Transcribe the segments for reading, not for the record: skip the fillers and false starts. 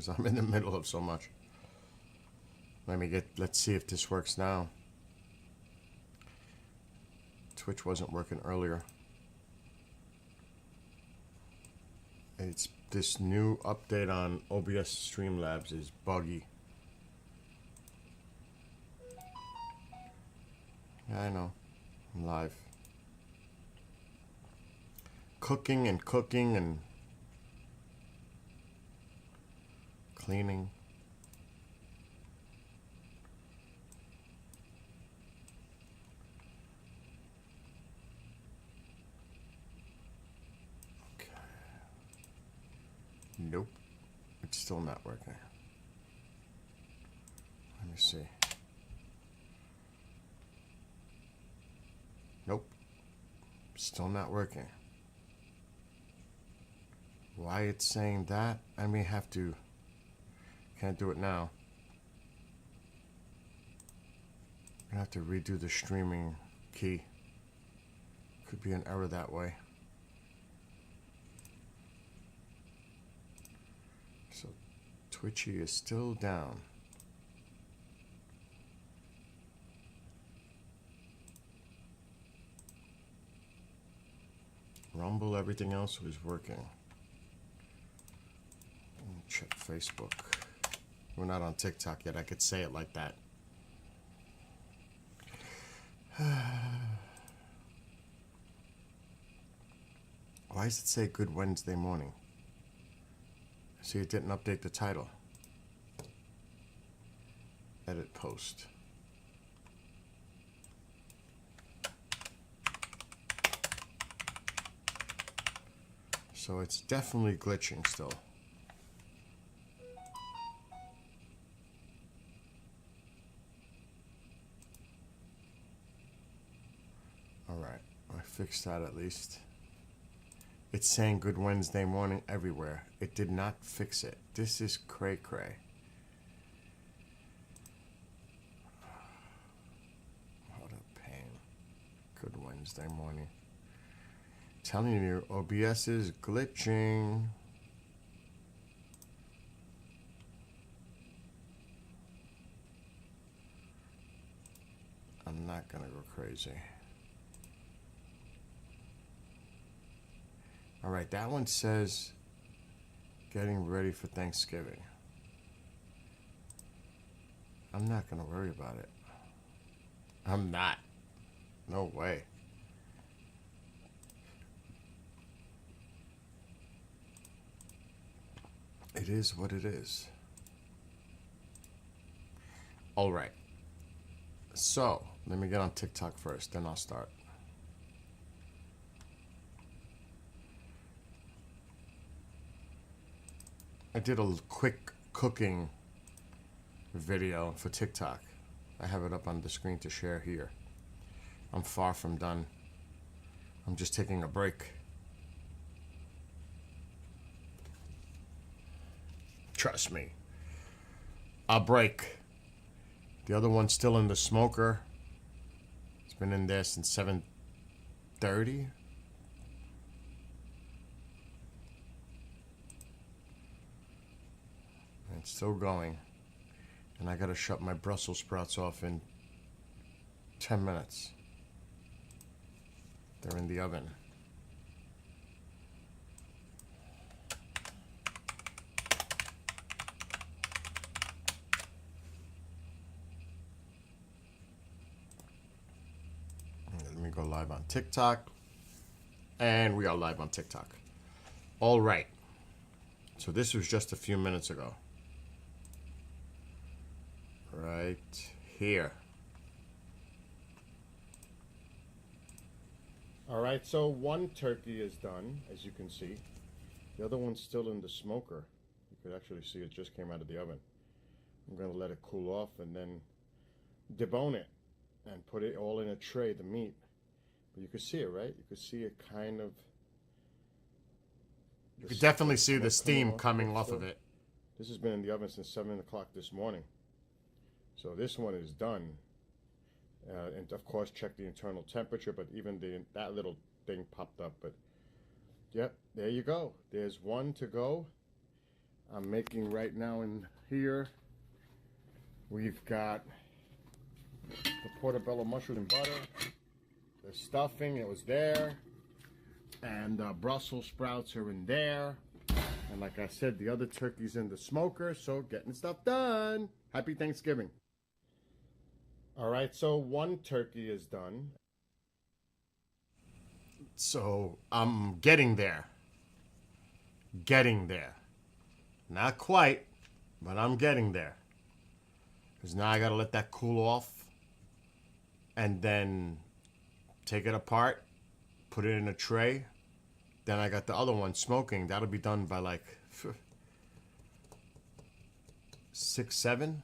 because I'm in the middle of so much. Let's see if this works now. Twitch wasn't working earlier. It's this new update on OBS Streamlabs is buggy. Yeah, I know. I'm live. Cooking and cleaning. Okay. Nope. It's still not working. Let me see. Nope. Still not working. Why it's saying that? I may have to. Can't do it now. I have to redo the streaming key. Could be an error that way. So Twitchy is still down. Rumble, everything else was working. Check Facebook. We're not on TikTok yet. I could say it like that. Why does it say Good Wednesday Morning? See, it didn't update the title. Edit post. So it's definitely glitching still. Alright, I fixed that at least. It's saying Good Wednesday Morning everywhere. It did not fix it. This is cray-cray. What a pain. Good Wednesday Morning. Telling you, OBS is glitching. I'm not gonna go crazy. All right, that one says getting ready for Thanksgiving. I'm not gonna worry about it. I'm not. No way. It is what it is. All right. So, let me get on TikTok first, then I'll start. I did a quick cooking video for TikTok. I have it up on the screen to share here. I'm far from done. I'm just taking a break. Trust me. I'll break. The other one's still in the smoker. It's been in there since 7:30. It's still going. And I gotta shut my Brussels sprouts off in 10 minutes. They're in the oven. Let me go live on TikTok. And we are live on TikTok. All right. So this was just a few minutes ago. Right here. All right, so one turkey is done, as you can see. The other one's still in the smoker. You could actually see it just came out of the oven. I'm going to let it cool off and then debone it and put it all in a tray, the meat. But you can see it, right? You can see it kind of... You could definitely see the steam coming off of it. This has been in the oven since 7 o'clock this morning. So this one is done. And of course check the internal temperature, but even that little thing popped up. But yep, there you go. There's one to go. I'm making right now in here. We've got the portobello mushroom and butter, the stuffing, it was there, and Brussels sprouts are in there. And like I said, the other turkey's in the smoker, so getting stuff done. Happy Thanksgiving. All right, so one turkey is done. So I'm getting there. Getting there. Not quite, but I'm getting there. Because now I gotta let that cool off and then take it apart, put it in a tray. Then I got the other one smoking. That'll be done by like 6, 7.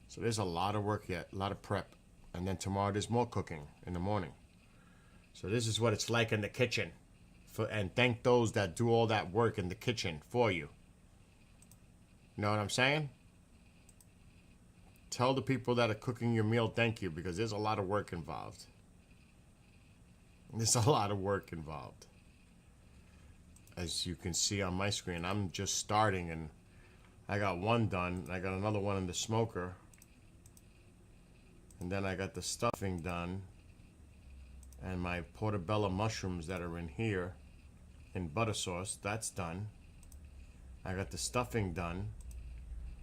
So there's a lot of work yet, a lot of prep. And then tomorrow there's more cooking in the morning. So this is what it's like in the kitchen. And thank those that do all that work in the kitchen for you. You know what I'm saying? Tell the people that are cooking your meal thank you, because there's a lot of work involved. There's a lot of work involved. As you can see on my screen, I'm just starting and I got one done. I got another one in the smoker. And then I got the stuffing done. And my portobello mushrooms that are in here in butter sauce, that's done. I got the stuffing done.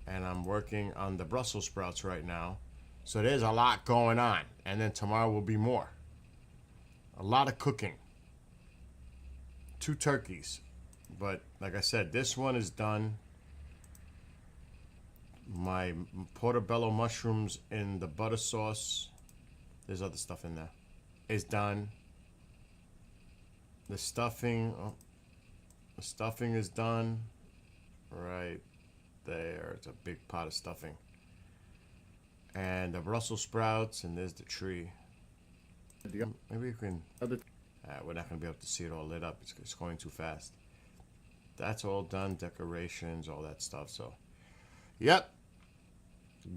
And I'm working on the Brussels sprouts right now. So there's a lot going on. And then tomorrow will be more. A lot of cooking. 2 turkeys. But like I said, this one is done. My portobello mushrooms in the butter sauce, there's other stuff in there, is done. The stuffing is done. Right there. It's a big pot of stuffing. And the Brussels sprouts, and there's the tree. Maybe you can... we're not going to be able to see it all lit up. It's going too fast. That's all done. Decorations, all that stuff. So, yep.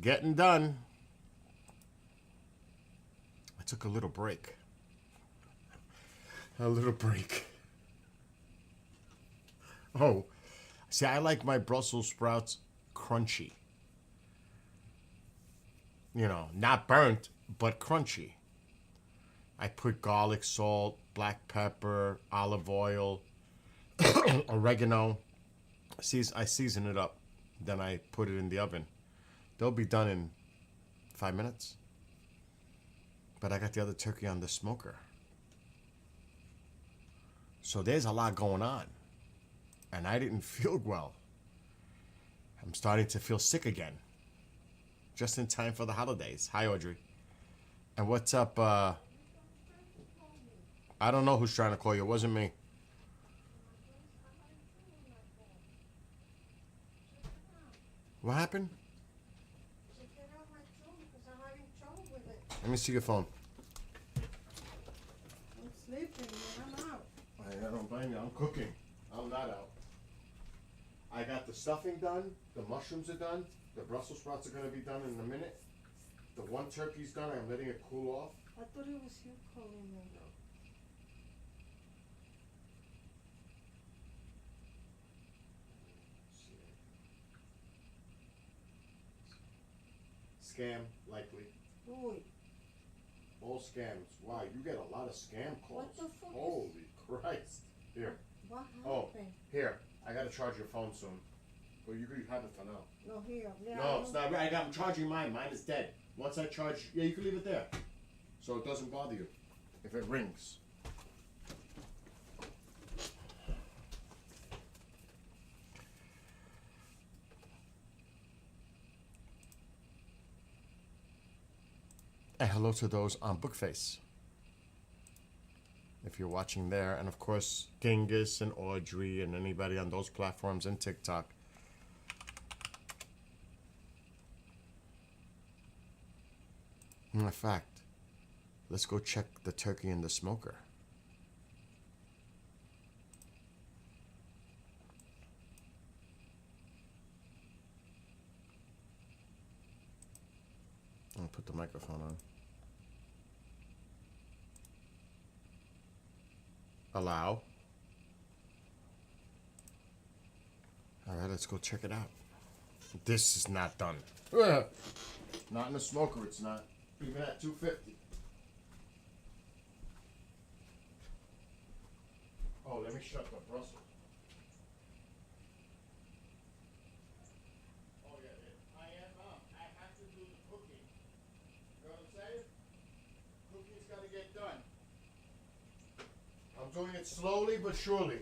Getting done. I took a little break. A little break. Oh, see, I like my Brussels sprouts crunchy. You know, not burnt, but crunchy. I put garlic, salt, black pepper, olive oil, oregano. I season it up. Then I put it in the oven. They'll be done in 5 minutes. But I got the other turkey on the smoker. So there's a lot going on. And I didn't feel well. I'm starting to feel sick again. Just in time for the holidays. Hi, Audrey. And what's up? I don't know who's trying to call you. It wasn't me. What happened? Let me see your phone. I'm sleeping, man. I'm out. I don't blame you. I'm cooking. I'm not out. I got the stuffing done. The mushrooms are done. The Brussels sprouts are going to be done in a minute. The one turkey's done. I'm letting it cool off. I thought it was you calling me. No. Scam, likely. Boy, All scams. Wow, you get a lot of scam calls. What the fuck is- Holy Christ. Here. what Oh, happened? here. I got to charge your phone soon. Well, you could have it for now. No, here. Yeah, No, it's not right. I'm charging mine. Mine is dead. Once I charge, yeah, you can leave it there. So it doesn't bother you if it rings. And hello to those on Bookface. If you're watching there, and of course, Genghis and Audrey and anybody on those platforms and TikTok. In fact, let's go check the turkey in the smoker. I'll put the microphone on. Allow. All right, let's go check it out. This is not done. Ugh. Not in the smoker, it's not. Even at 250. Oh, let me shut the Brussels. Oh, yeah, I have to do the cooking. You know what I'm saying? Cooking's got to get done. I'm doing it slowly but surely.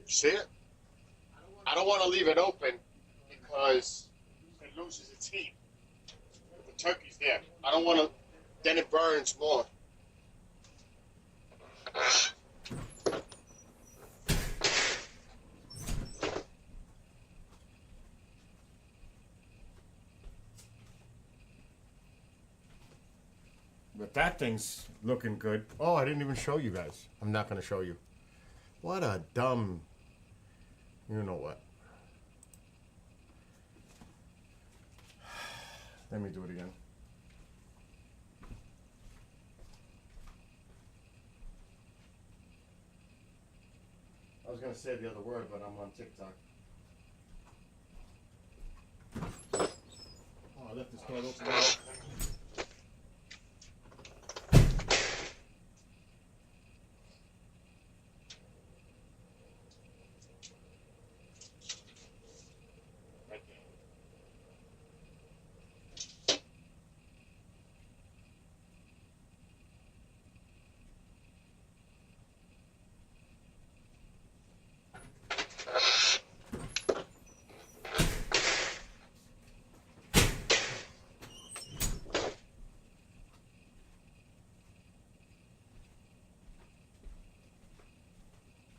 See it? I don't want to leave it open because it loses its heat. The turkey's there. I don't want to, then it burns more. But that thing's looking good. Oh, I didn't even show you guys. I'm not going to show you. What a dumb... You know what? Let me do it again. I was going to say the other word, but I'm on TikTok. Oh, I left this door open.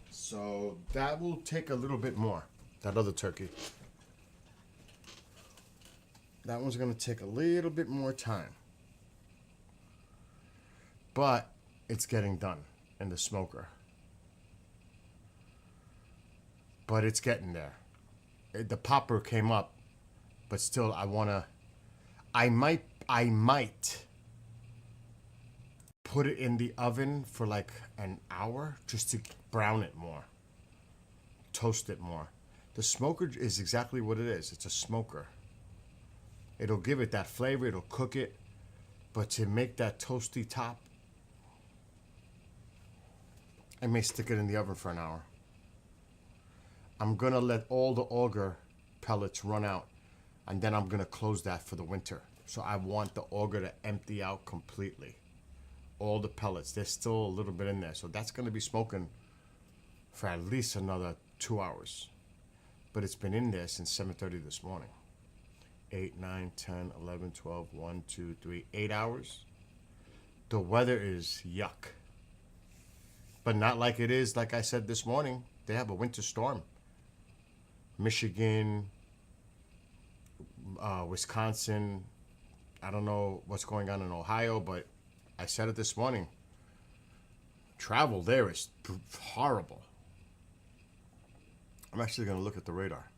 So that will take a little bit more, that other turkey. That one's going to take a little bit more time. But it's getting done in the smoker. But it's getting there. The popper came up, but still I might put it in the oven for like an hour just to brown it more, toast it more. The smoker is exactly what it is. It's a smoker. It'll give it that flavor, it'll cook it, but to make that toasty top, I may stick it in the oven for an hour. I'm gonna let all the auger pellets run out, and then I'm gonna close that for the winter. So I want the auger to empty out completely. All the pellets, there's still a little bit in there. So that's gonna be smoking for at least another 2 hours. But it's been in there since 7:30 this morning. 8, 9, 10, 11, 12, 1, 2, 3, 8 hours. The weather is yuck. But not like it is, like I said this morning. They have a winter storm. Michigan, Wisconsin. I don't know what's going on in Ohio, but I said it this morning. Travel there is horrible. I'm actually going to look at the radar.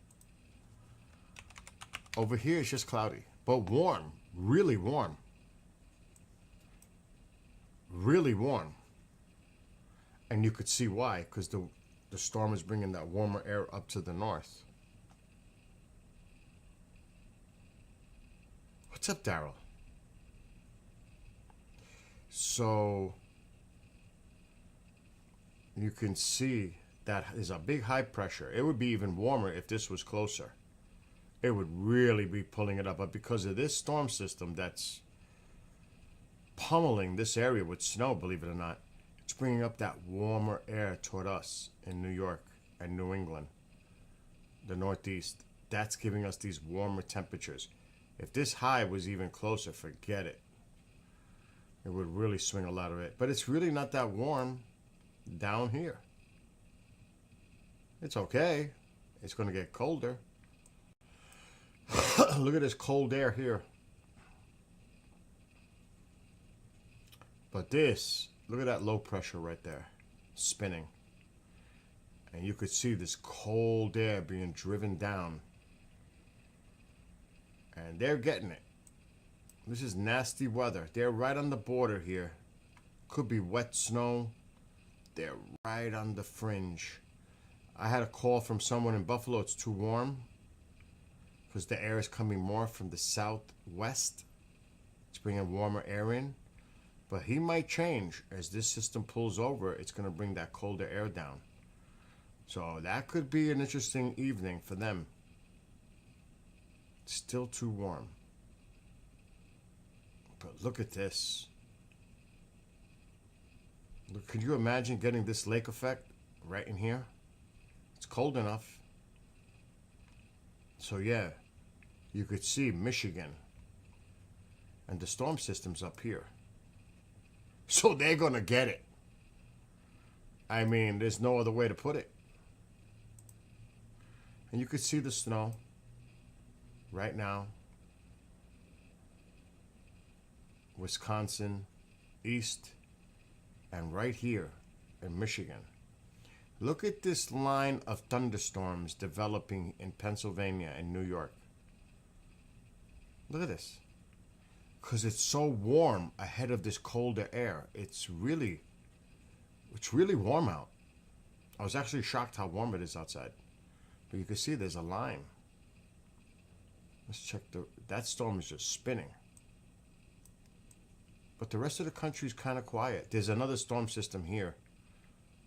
Over here it's just cloudy, but warm, really warm. Really warm. And you could see why, because the storm is bringing that warmer air up to the north. What's up, Daryl? So you can see that is a big high pressure. It would be even warmer if this was closer. It would really be pulling it up. But because of this storm system that's pummeling this area with snow, believe it or not, it's bringing up that warmer air toward us in New York and New England, the Northeast. That's giving us these warmer temperatures. If this high was even closer, forget it. It would really swing a lot of it. But it's really not that warm down here. It's okay. It's going to get colder. Look at this cold air here. But this Look at that low pressure right there, spinning. And you could see this cold air being driven down. And they're getting it. This is nasty weather. They're right on the border here. Could be wet snow. They're right on the fringe. I had a call from someone in Buffalo. It's too warm because the air is coming more from the southwest. It's bringing warmer air in. But he might change. As this system pulls over, it's going to bring that colder air down. So that could be an interesting evening for them. Still too warm. But look at this. Look, could you imagine getting this lake effect right in here? It's cold enough. So yeah, you could see Michigan. And the storm system's up here. So they're going to get it. I mean, there's no other way to put it. And you could see the snow right now. Wisconsin, east, and right here in Michigan. Look at this line of thunderstorms developing in Pennsylvania and New York. Look at this. Because it's so warm ahead of this colder air. It's really warm out. I was actually shocked how warm it is outside. But you can see there's a line. Let's check that storm is just spinning. But the rest of the country is kind of quiet. There's another storm system here,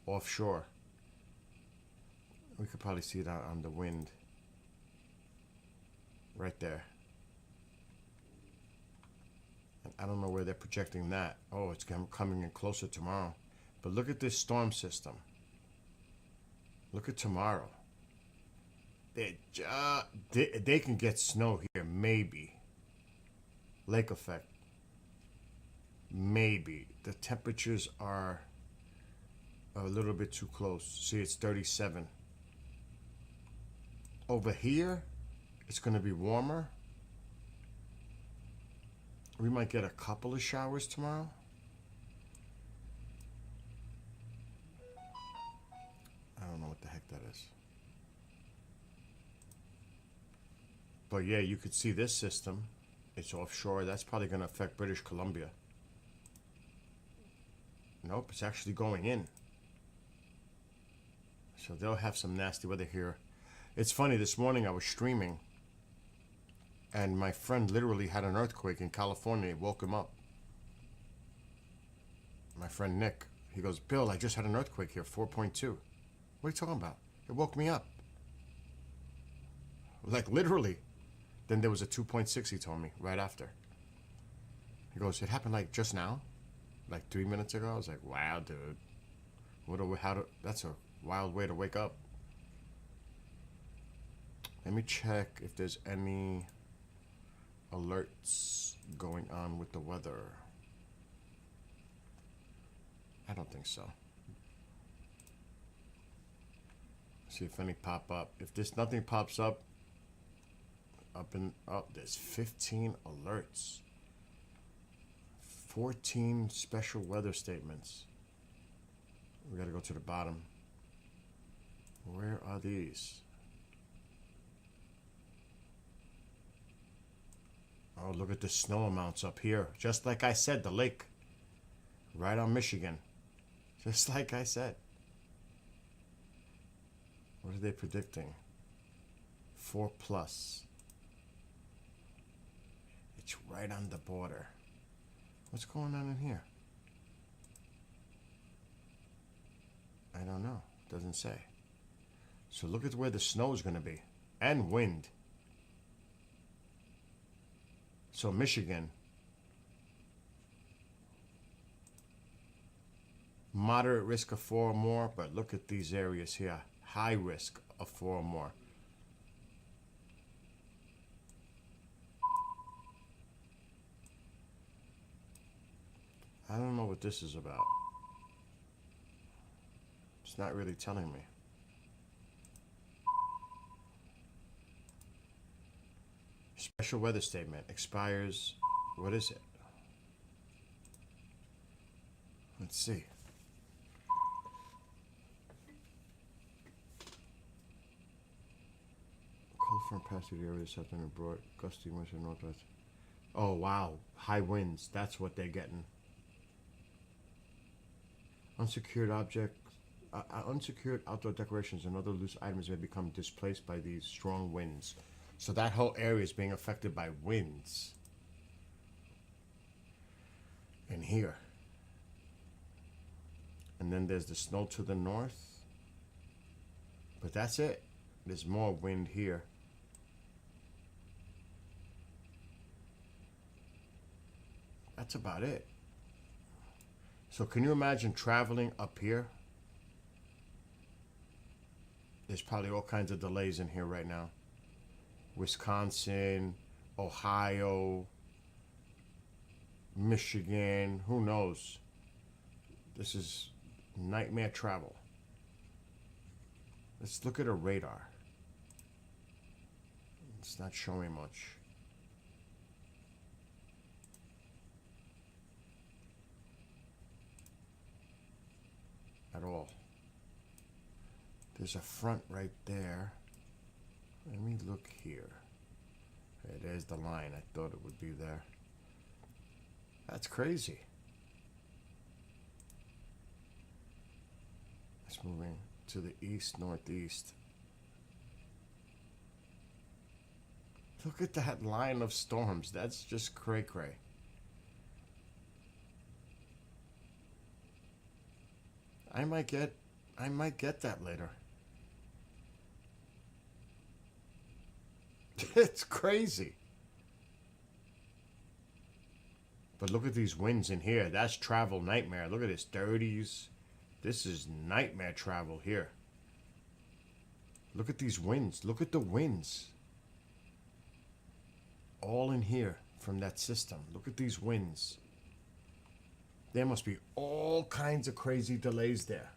offshore. We could probably see it on the wind. Right there. And I don't know where they're projecting that. Oh, it's coming in closer tomorrow. But look at this storm system. Look at tomorrow. They can get snow here, maybe. Lake effect. Maybe. The temperatures are a little bit too close. See, it's 37. Over here, it's going to be warmer. We might get a couple of showers tomorrow. I don't know what the heck that is. But yeah, you could see this system. It's offshore. That's probably going to affect British Columbia. Nope, it's actually going in. So they'll have some nasty weather here. It's funny, this morning I was streaming. And my friend literally had an earthquake in California. It woke him up. My friend Nick. He goes, Bill, I just had an earthquake here, 4.2. What are you talking about? It woke me up. Like literally. Then there was a 2.6, he told me, right after. He goes, it happened like just now? Like 3 minutes ago? I was like, wow, dude. That's a wild way to wake up. Let me check if there's any alerts going on with the weather. I don't think so. See if any pop up. If there's nothing pops up, there's 15 alerts. 14 special weather statements. We gotta go to the bottom. Where are these? Oh, look at the snow amounts up here. Just like I said, the lake. Right on Michigan. Just like I said. What are they predicting? 4+. It's right on the border. What's going on in here? I don't know. Doesn't say. So look at where the snow is going to be. And wind. So Michigan. Moderate risk of 4 or more. But look at these areas here. High risk of 4 or more. I don't know what this is about. It's not really telling me. Special weather statement expires. What is it? Let's see. Cold front passed through the area this afternoon brought gusty winds from northwest. Oh wow, high winds. That's what they're getting. Unsecured objects, unsecured outdoor decorations and other loose items may become displaced by these strong winds. So that whole area is being affected by winds. And here. And then there's the snow to the north. But that's it. There's more wind here. That's about it. So can you imagine traveling up here? There's probably all kinds of delays in here right now. Wisconsin, Ohio, Michigan, who knows? This is nightmare travel. Let's look at a radar. It's not showing much. At all. There's a front right there. Let me look here. Okay, there's the line. I thought it would be there. That's crazy. It's moving to the east, northeast. Look at that line of storms. That's just cray-cray. I might get that later. It's crazy. But look at these winds in here. That's travel nightmare. Look at this 30s. This is nightmare travel here. Look at these winds. Look at the winds. All in here from that system. Look at these winds. There must be all kinds of crazy delays there.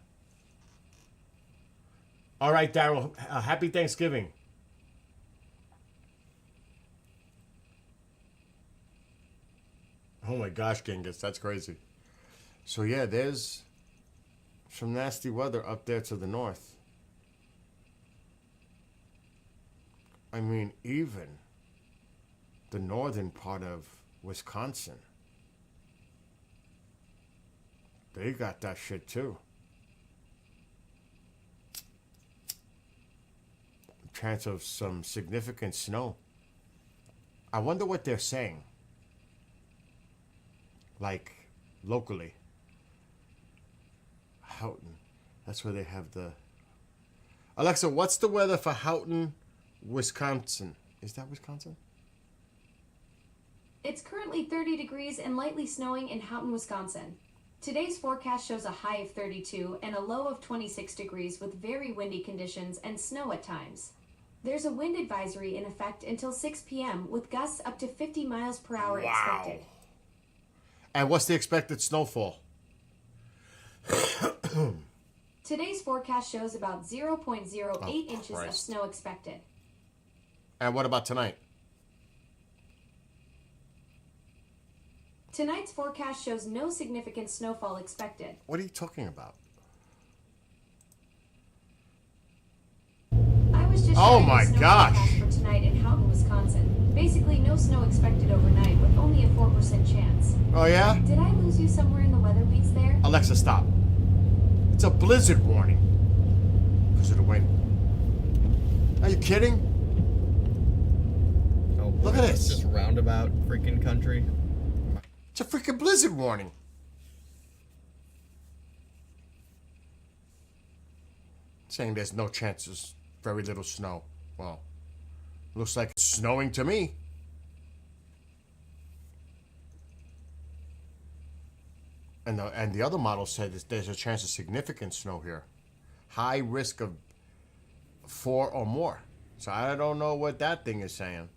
All right, Daryl. Happy Thanksgiving. Oh my gosh, Genghis, that's crazy. So yeah, there's some nasty weather up there to the north. I mean, even the northern part of Wisconsin, they got that shit too. Chance of some significant snow. I wonder what they're saying. Like, locally. Houghton. That's where they have the... Alexa, what's the weather for Houghton, Wisconsin? Is that Wisconsin? It's currently 30 degrees and lightly snowing in Houghton, Wisconsin. Today's forecast shows a high of 32 and a low of 26 degrees with very windy conditions and snow at times. There's a wind advisory in effect until 6 p.m. with gusts up to 50 miles per hour expected. And what's the expected snowfall? Today's forecast shows about 0.08 inches of snow expected. And what about tonight? Tonight's forecast shows no significant snowfall expected. What are you talking about? I was just Oh sharing my the snow gosh. forecast for tonight in Houghton, Wisconsin. Basically, no snow expected overnight with only a 4% chance. Oh yeah? Did I lose you somewhere in the weather beats there? Alexa, stop. It's a blizzard warning. Because of the wind. Are you kidding? Oh boy, Look at that's this. just roundabout freaking country. It's a freaking blizzard warning. Saying there's no chances, very little snow. Well, looks like it's snowing to me. And the other model said that there's a chance of significant snow here. High risk of 4 or more. So I don't know what that thing is saying.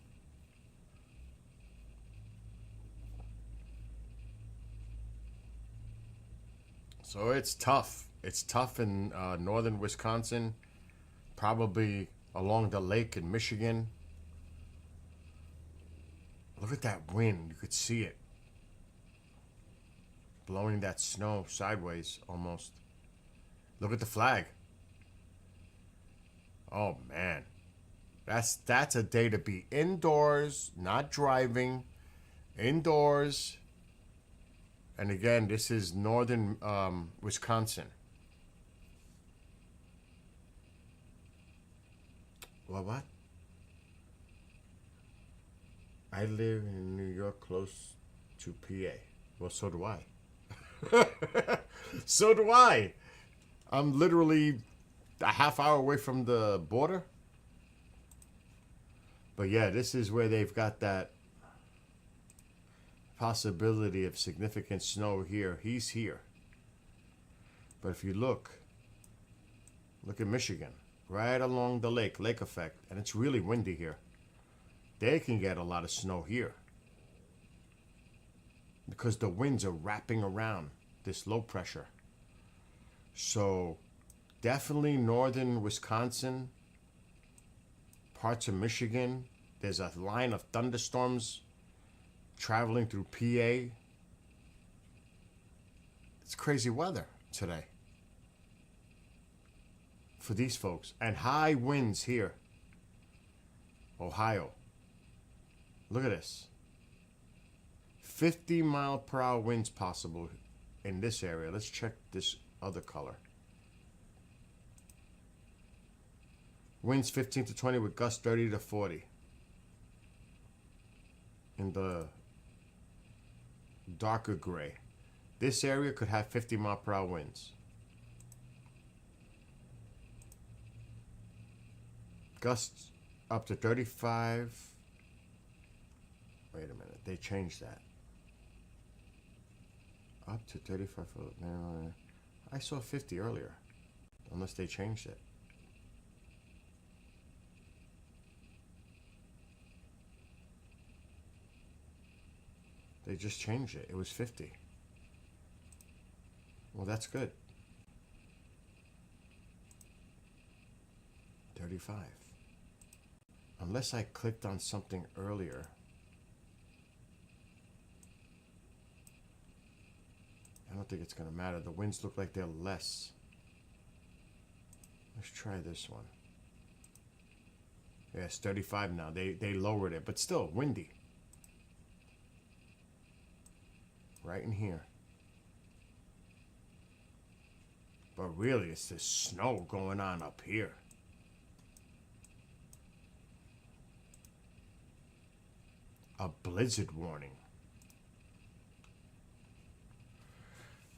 So it's tough. It's tough in northern Wisconsin, probably along the lake in Michigan. Look at that wind. You could see it. blowing that snow sideways almost. Look at the flag. Oh man. That's a day to be indoors, not driving, indoors. And again, this is northern Wisconsin. Well, what? I live in New York close to PA. Well, so do I. So do I. I'm literally a half hour away from the border. But yeah, this is where they've got that possibility of significant snow here. He's here. But if you look at Michigan, right along the lake effect, and it's really windy here. They can get a lot of snow here because the winds are wrapping around this low pressure. So definitely northern Wisconsin, parts of Michigan. There's a line of thunderstorms traveling through PA. It's crazy weather today for these folks. And high winds here. Ohio. Look at this. 50-mile-per-hour winds possible in this area. Let's check this other color. Winds 15 to 20 with gusts 30 to 40. In the darker gray. This area could have 50-mile-per-hour winds. Gusts up to 35. Wait a minute, they changed that. Up to 35 foot. I saw 50 earlier. Unless they changed it. They just changed it. It was 50. Well, that's good. 35. Unless I clicked on something earlier. I don't think it's going to matter. The winds look like they're less. Let's try this one. Yeah, it's 35 now. They lowered it, but still windy. Right in here. But really, it's this snow going on up here. A blizzard warning.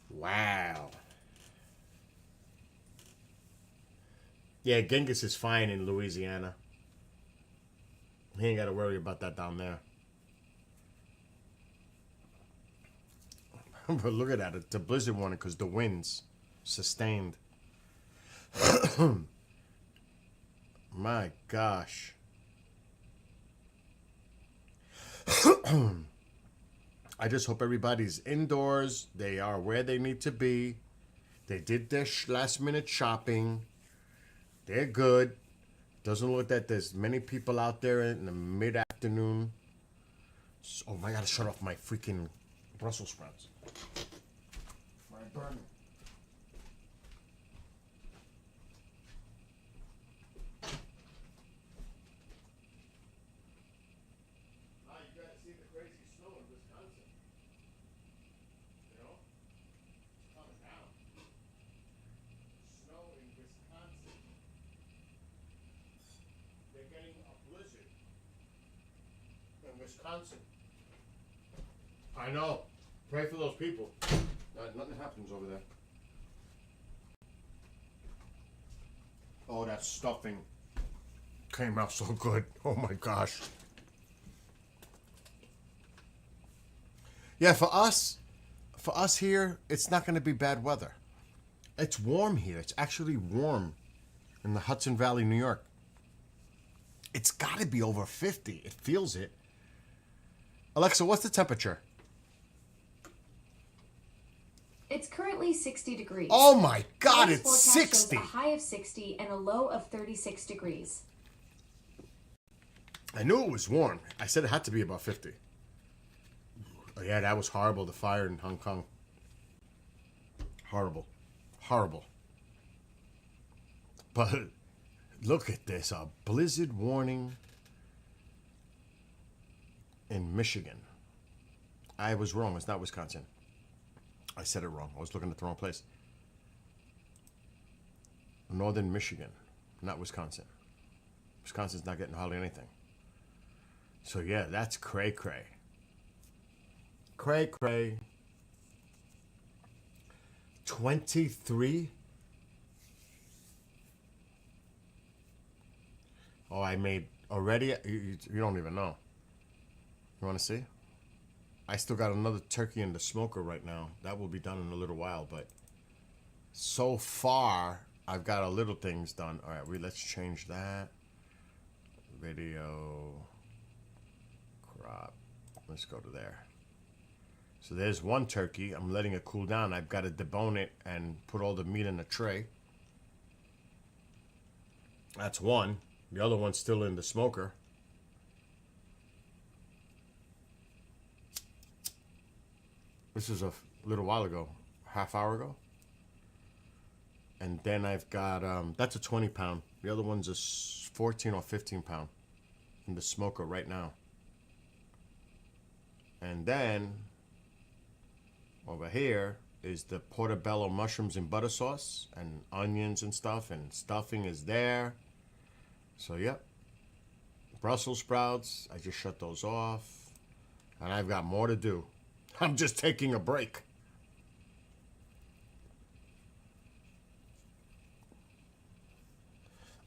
Wow. Yeah, Genghis is fine in Louisiana. He ain't got to worry about that down there. But look at that. It's a blizzard warning because the winds sustained. My gosh. I just hope everybody's indoors. They are where they need to be. They did their last minute shopping. They're good. Doesn't look that there's many people out there in the mid-afternoon. Oh, I gotta shut off my freaking Brussels sprouts. My burner. You gotta see the crazy snow in Wisconsin. You know? It's coming down. Snow in Wisconsin. They're getting a blizzard in Wisconsin. I know. Pray for those people. Nothing happens over there. Oh, that stuffing came out so good. Oh my gosh. Yeah, for us here, it's not going to be bad weather. It's warm here. It's actually warm in the Hudson Valley, New York. It's got to be over 50. It feels it. Alexa, what's the temperature? It's currently 60 degrees. Oh my God, Today's it's forecast 60. shows a high of 60 and a low of 36 degrees. I knew it was warm. I said it had to be about 50. Oh yeah, that was horrible, the fire in Hong Kong. Horrible. Horrible. But look at this. A blizzard warning in Michigan. I was wrong. It's not Wisconsin. I said it wrong. I was looking at the wrong place. Northern Michigan, not Wisconsin. Wisconsin's not getting hardly anything. So yeah, that's cray cray. Cray cray. 23. Oh, I made already. You don't even know. You want to see? I still got another turkey in the smoker right now. That will be done in a little while, but so far I've got a little things done. All right, let's change that. Video crop. Let's go to there. So there's one turkey. I'm letting it cool down. I've got to debone it and put all the meat in a tray. That's one. The other one's still in the smoker. This is a little while ago, half hour ago. And then I've got, that's a 20 pound. The other one's a 14 or 15 pound in the smoker right now. And then over here is the portobello mushrooms and butter sauce and onions and stuff, and stuffing is there. So, yep. Brussels sprouts, I just shut those off. And I've got more to do. I'm just taking a break.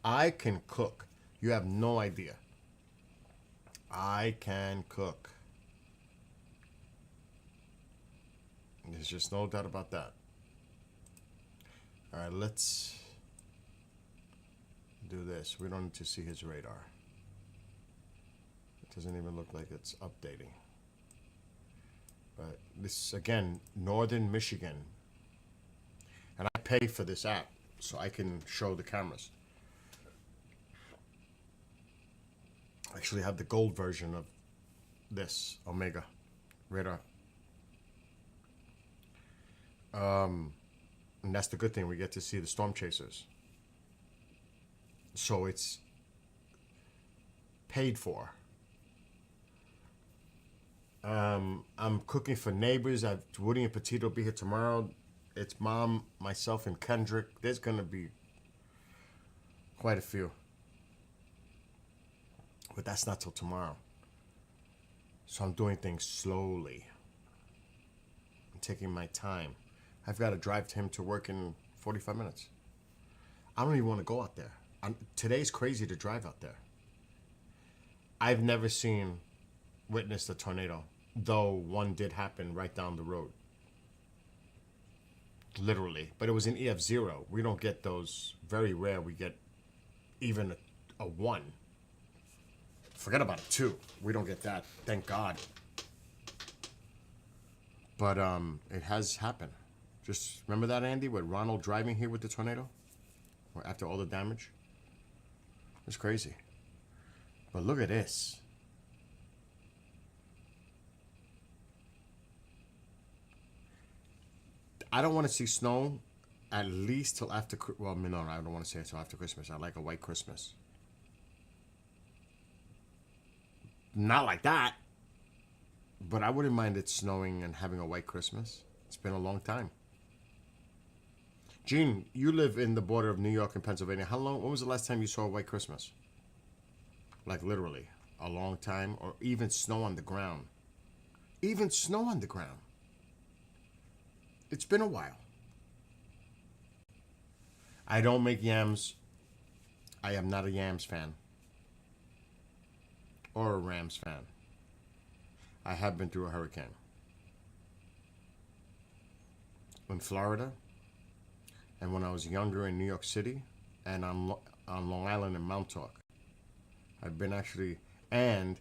I can cook. You have no idea. I can cook. There's just no doubt about that. All right, let's do this. We don't need to see his radar. It doesn't even look like it's updating. But this, again, Northern Michigan. And I pay for this app so I can show the cameras. I actually have the gold version of this Omega radar. And that's the good thing. We get to see the storm chasers. So it's paid for. I'm cooking for neighbors. Woody and Petito will be here tomorrow. It's Mom, myself, and Kendrick. There's going to be quite a few. But that's not till tomorrow. So I'm doing things slowly. I'm taking my time. I've got to drive him to work in 45 minutes. I don't even want to go out there. Today's crazy to drive out there. I've never witnessed a tornado, though one did happen right down the road. Literally. But it was an EF0. We don't get those. Very rare we get even a 1. Forget about a 2. We don't get that. Thank God. But it has happened. Just remember that, Andy, with Ronald driving here with the tornado? Or after all the damage? It's crazy. But look at this. I don't want to see snow at least till after, well, no, I don't want to say it till after Christmas. I like a white Christmas. Not like that. But I wouldn't mind it snowing and having a white Christmas. It's been a long time. Gene, you live in the border of New York and Pennsylvania. When was the last time you saw a white Christmas? Like literally, a long time, or even snow on the ground. Even snow on the ground. It's been a while. I don't make yams. I am not a Yams fan. Or a Rams fan. I have been through a hurricane. In Florida, and when I was younger in New York City, and on Long Island and Montauk. I've been actually, and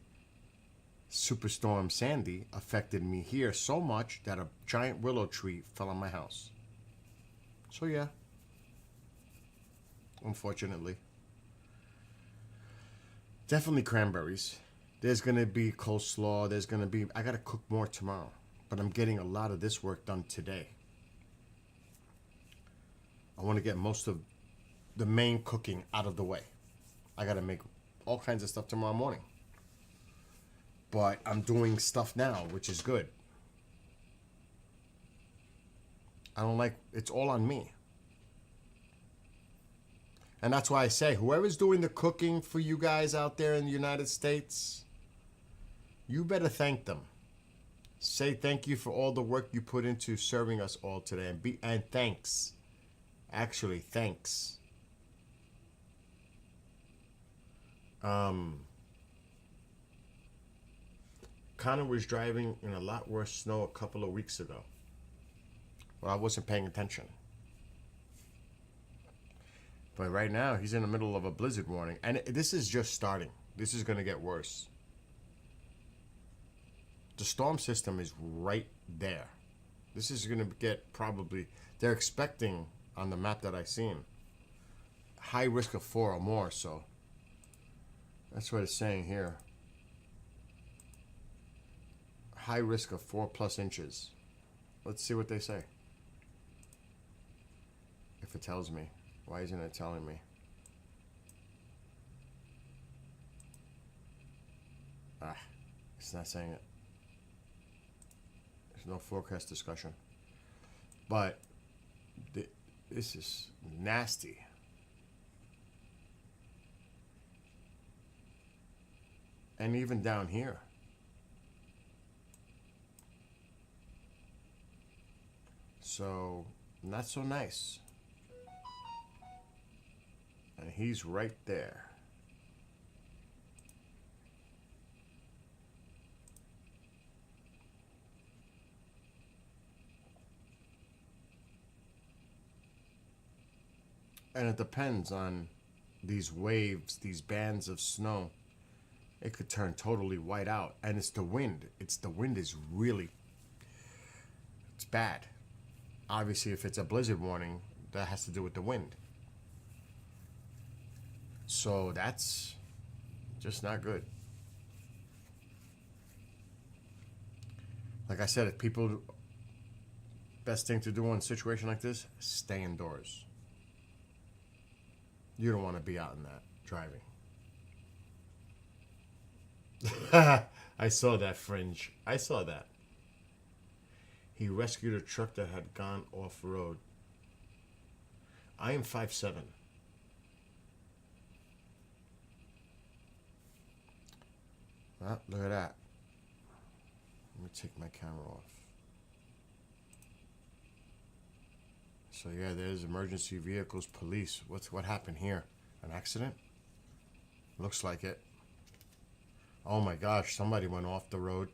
Superstorm Sandy affected me here so much that a giant willow tree fell on my house. So yeah, unfortunately. Definitely cranberries. There's going to be coleslaw. I got to cook more tomorrow. But I'm getting a lot of this work done today. I want to get most of the main cooking out of the way. I got to make all kinds of stuff tomorrow morning. But I'm doing stuff now, which is good. I don't like, it's all on me. And that's why I say, whoever's doing the cooking for you guys out there in the United States, you better thank them. Say thank you for all the work you put into serving us all today. And thanks. Actually, thanks. Connor was driving in a lot worse snow a couple of weeks ago. Well, I wasn't paying attention. But right now, he's in the middle of a blizzard warning. And this is just starting. This is going to get worse. The storm system is right there. This is going to get probably, they're expecting on the map that I've seen, high risk of 4 or more, so that's what it's saying here. High risk of 4+ inches. Let's see what they say. If it tells me. Why isn't it telling me? It's not saying it. There's no forecast discussion. But this is nasty. And even down here. So, not so nice. And he's right there. And it depends on these waves, these bands of snow. It could turn totally white out. And it's the wind. The wind is really, it's bad. Obviously, if it's a blizzard warning, that has to do with the wind. So that's just not good. Like I said, if people, best thing to do in a situation like this, stay indoors. You don't want to be out in that driving. I saw that, Fringe. I saw that. He rescued a truck that had gone off-road. I am 5'7". Ah, look at that. Let me take my camera off. So yeah, there's emergency vehicles, police. What happened here? An accident? Looks like it. Oh my gosh, somebody went off the road.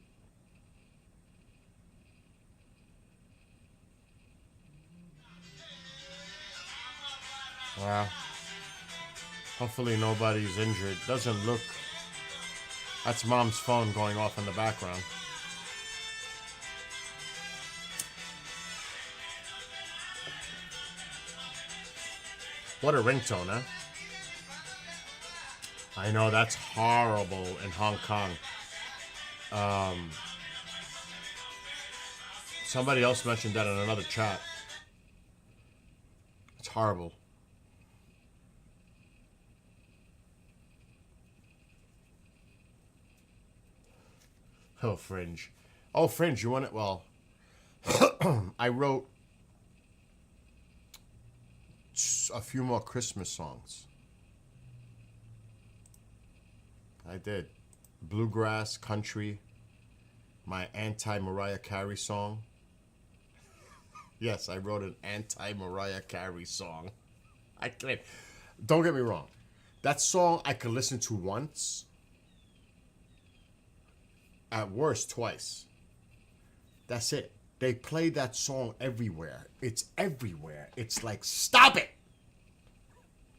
Wow. Hopefully nobody's injured. Doesn't look. That's Mom's phone going off in the background. What a ringtone, huh? I know that's horrible in Hong Kong. Somebody else mentioned that in another chat. It's horrible. Oh, Fringe. Oh, Fringe, you want it? Well, I wrote a few more Christmas songs. I did. Bluegrass, country, my anti-Mariah Carey song. Yes, I wrote an anti-Mariah Carey song. I can't. Don't get me wrong. That song I could listen to once. At worst, twice. That's it. They play that song everywhere. It's everywhere. It's like, stop it!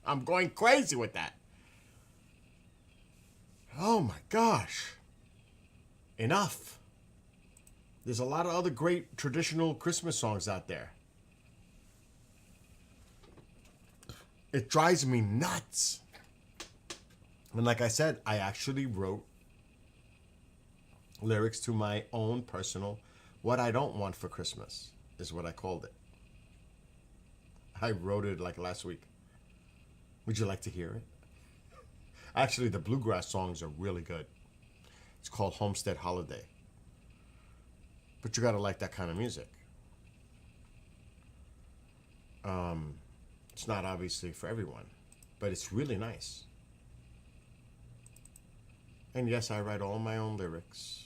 I'm going crazy with that. Oh my gosh. Enough. There's a lot of other great traditional Christmas songs out there. It drives me nuts. And like I said, I actually wrote lyrics to my own personal What I Don't Want for Christmas is what I called it. I wrote it like last week. Would you like to hear it? Actually, the bluegrass songs are really good. It's called Homestead Holiday. But you gotta like that kind of music. It's not obviously for everyone, but it's really nice. And yes, I write all my own lyrics.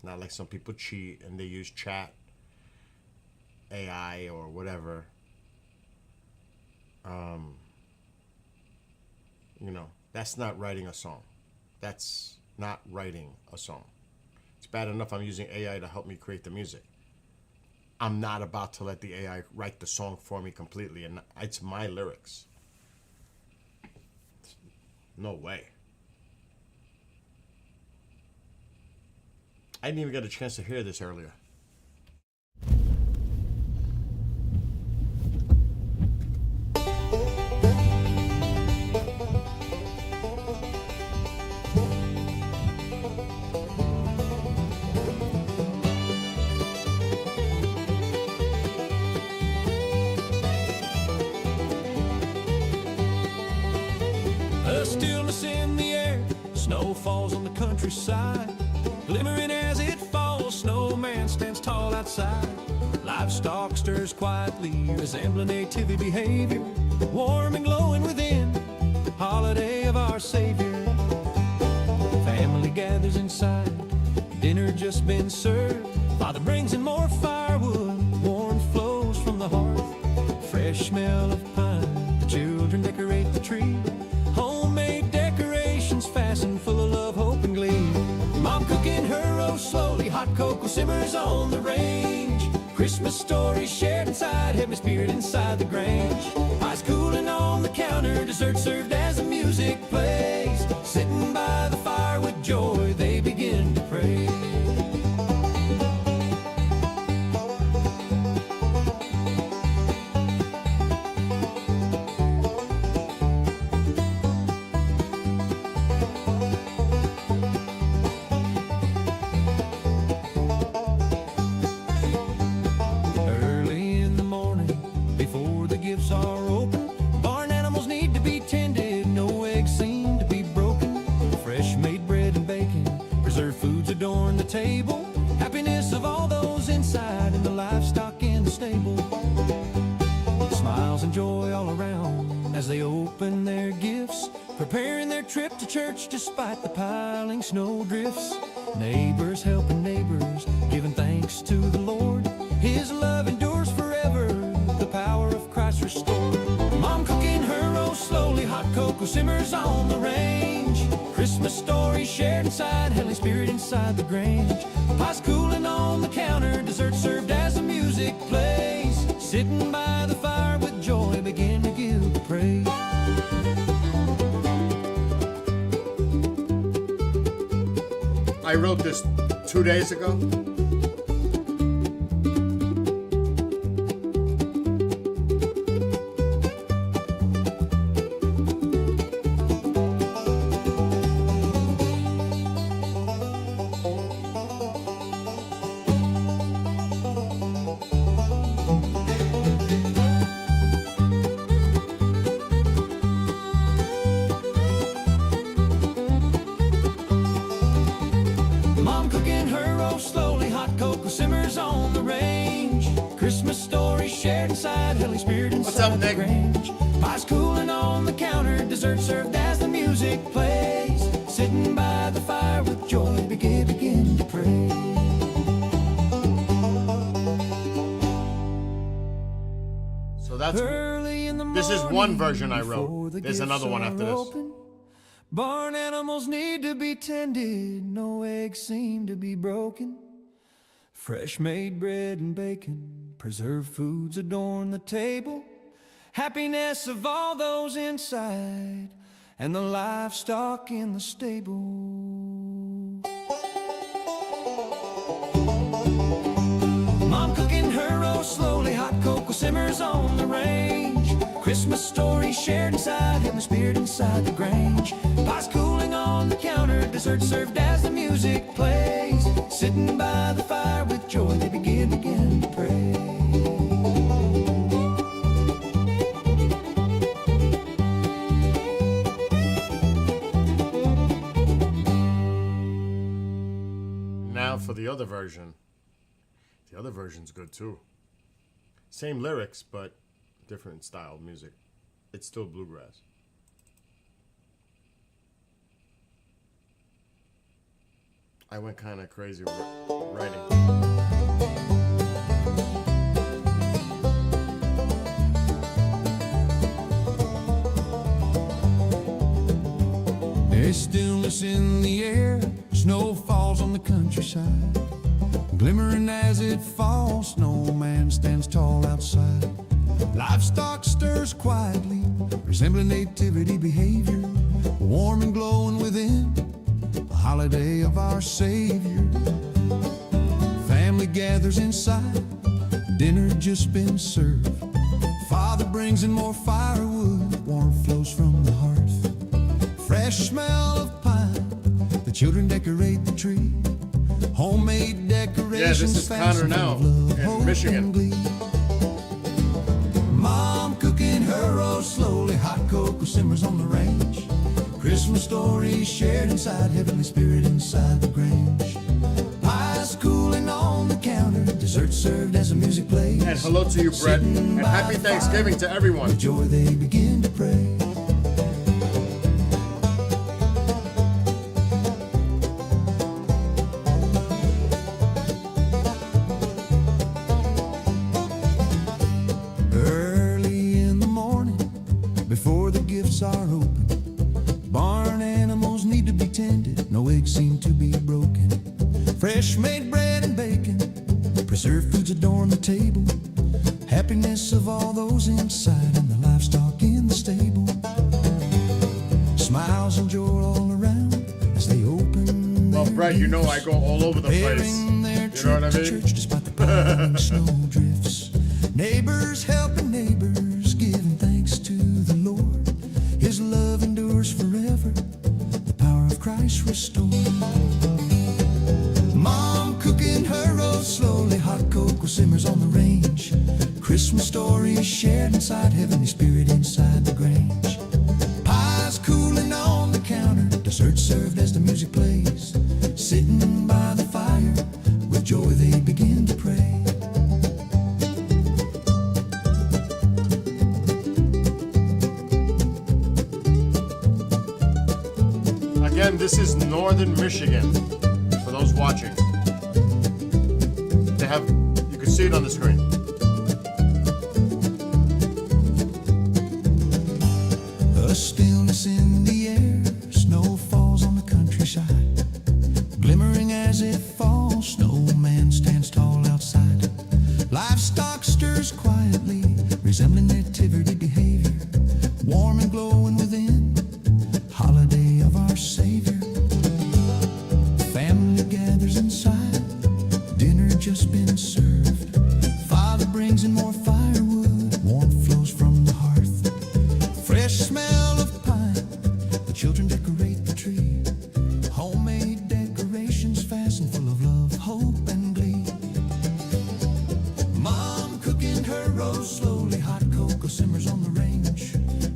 Not like some people cheat and they use chat, AI, or whatever. You know, that's not writing a song. That's not writing a song. It's bad enough I'm using AI to help me create the music. I'm not about to let the AI write the song for me completely, and it's my lyrics. No way. I didn't even get a chance to hear this earlier. A stillness in the air, snow falls on the countryside. Glimmering as it falls, snowman stands tall outside. Livestock stirs quietly, resembling nativity behavior. Warm and glowing within, holiday of our Savior. Family gathers inside, dinner just been served. Father brings in more firewood, warmth flows from the hearth. Fresh smell of pine, the children decorate the tree. Homemade decorations fastened full of love, hope, and glee. Mom cooking her roast slowly, hot cocoa simmers on the range. Christmas stories shared inside, heavenly spirit inside the grange. Ice cooling on the counter, dessert served as the music plays. Sitting by the fire with joy, they begin to pray. Adorn the table, happiness of all those inside, and the livestock in the stable. Smiles and joy all around as they open their gifts, preparing their trip to church despite the piling snow drifts. Neighbors helping neighbors, giving thanks to the Lord. His love endures forever, the power of Christ restored. Mom cooking her roast slowly, hot cocoa simmers on the range. Christmas stories shared inside, heavenly spirit inside the grange. Pie's cooling on the counter, dessert served as the music plays. Sitting by the fire with joy, begin to give the praise. I wrote this 2 days ago. Slowly, hot cocoa simmers on the range. Christmas stories shared inside, heavenly spirit inside the grange. Pie's cooling on the counter, dessert served as the music plays. Sitting by the fire with joy, begin to pray. So that's Early in the this is one morning, version I before wrote. the There's gifts another one are after this. open, barn animals need to be tended, no eggs seem to be broken. Fresh made bread and bacon, preserved foods adorn the table. Happiness of all those inside, and the livestock in the stable. Mom cooking her roast slowly, hot cocoa simmers on the range. Christmas stories shared inside, heavenly spirit inside the grange. Pie's cooling on the counter, dessert served as the music plays. Sitting by the fire with joy, they begin to pray. for the other version. The other version's good too. Same lyrics, but different style of music. It's still bluegrass. I went kind of crazy writing. There's stillness in the air, snow falls on the countryside. Glimmering as it falls, snowman stands tall outside. Livestock stirs quietly, resembling nativity behavior. Warm and glowing within, a holiday of our Savior. Family gathers inside, dinner just been served. Father brings in more firewood, warmth flows from the hearth. Fresh smell of pine, the children decorate the tree. Homemade decorations. Yeah, this is Connor now in Michigan. Mom cooking her roast slowly, hot cocoa simmers on the range. Christmas stories shared inside, heavenly spirit inside the grange. Pies cooling on the counter, dessert served as the music plays. And hello to you, Brett, and happy Thanksgiving to everyone. With joy they begin to pray. Before the gifts are open, barn animals need to be tended. No eggs seem to be broken. Fresh made bread and bacon, preserved foods adorn the table. Happiness of all those inside and the livestock in the stable. Smiles and joy all around as they open. Well, Brett, you know I go all over the place. You know what I mean? Church despite the piling snow drifts. Neighbors helping neighbors, giving thanks to the Lord. His love endures forever, the power of Christ restored. Mom cooking her roast slowly, hot cocoa simmers on the range. Christmas stories shared inside, heavenly spirit inside the grange. Pies cooling on the counter, dessert served as the music plays. Sitting by the fire, with joy they begin to pray. Again, this is northern Michigan, for those watching. They have, you can see it on the screen. A stillness in the air, snow falls on the countryside. Glimmering as it falls, snowman stands tall outside. Livestock stirs quietly, resembling nativity behavior. Warm and glowing within, holiday of our Savior. Family gathers inside, dinner just been served. Father brings in more firewood, warmth flows from the hearth. Fresh smell of pine, the children decorate the tree. Homemade decorations fastened, full of love, hope, and glee. Mom cooking her roast slowly, hot cocoa simmers on the range.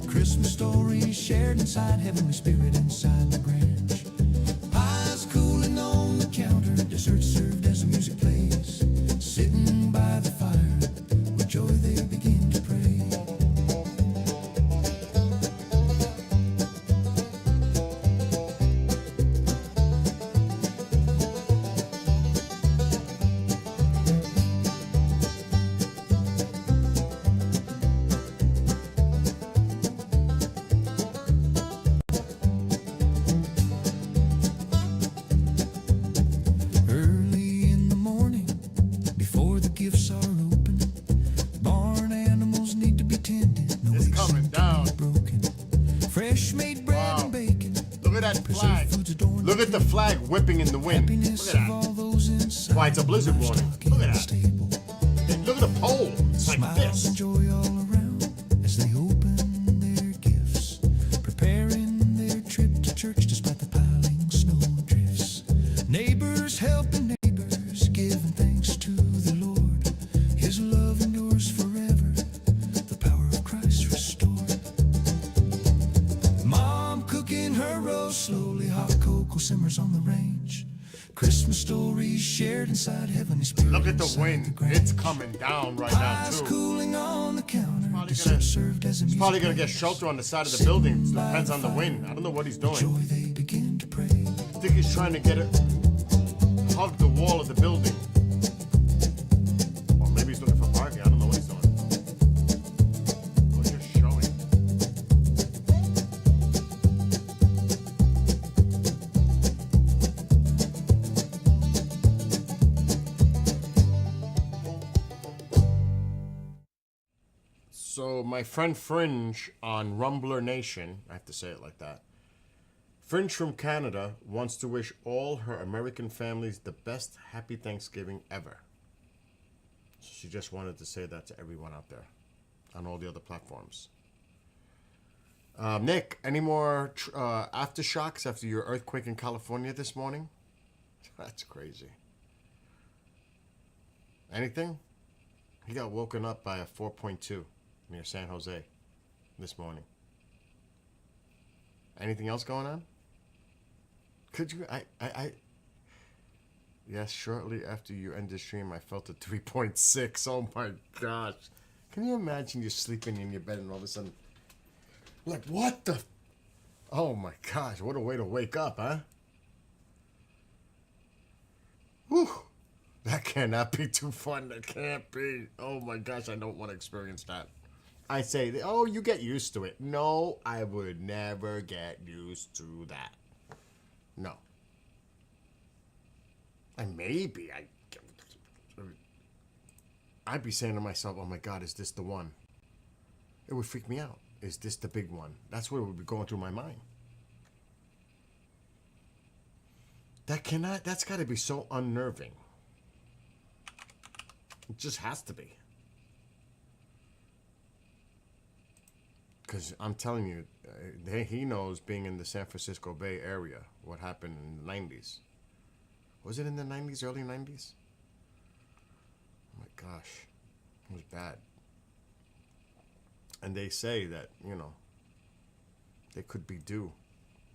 Christmas stories shared inside, heavenly spirit inside the grange. Pies cooling on the counter, dessert served as the music plays. Sitting by the fire, with joy they begin to pray. Early in the morning, before the gifts are open, barn animals need to be tended. No It's eggs coming seem to down. be broken. Fresh made bread Wow. and bacon. Look at that flag. Foods adorn Look at the flag whipping in the wind. happiness Look at of that. all those inside. Why, it's a blizzard warning. Livestock in Look at the that. stable. Look at the pole. It's like Smiles this. and joy all around as they open their gifts, preparing their trip to church despite the piling snow drifts. Neighbors helping neighbors, giving thanks to the Lord. His love endures forever, the power of Christ restored. Mom cooking her roast slowly, hot cocoa simmers on the range. Christmas stories shared inside heavenly spirit. Look at the inside wind. ground. It's coming down right now, Pies too. cooling on the counter. Probably Dessert gonna- served as a He's probably going to music get shelter on the side of the building. Depends on the wind. I don't know what he's doing. joy they begin to pray. I think he's trying to get it, hug the wall of the building. Or maybe he's looking for parking. I don't know what he's doing. Or just showing. So my friend Fringe on Rumbler Nation, I have to say it like that. Fringe from Canada wants to wish all her American families the best happy Thanksgiving ever. She just wanted to say that to everyone out there on all the other platforms. Nick, any more aftershocks after your earthquake in California this morning? That's crazy. Anything? He got woken up by a 4.2 near San Jose this morning. Anything else going on? Could you, yes, shortly after you end the stream, I felt a 3.6. Oh my gosh. Can you imagine you're sleeping in your bed and all of a sudden, like, what the? Oh my gosh, what a way to wake up, huh? Whew. That cannot be too fun. That can't be. Oh my gosh, I don't want to experience that. I say, oh, you get used to it. No, I would never get used to that. No. And maybe I'd be saying to myself, oh my God, is this the one? It would freak me out. Is this the big one? That's what would be going through my mind. That's got to be so unnerving. It just has to be. Because I'm telling you, he knows, being in the San Francisco Bay Area, what happened in the 90s. Was it in the 90s, early 90s? Oh my gosh. It was bad. And they say that, you know, they could be due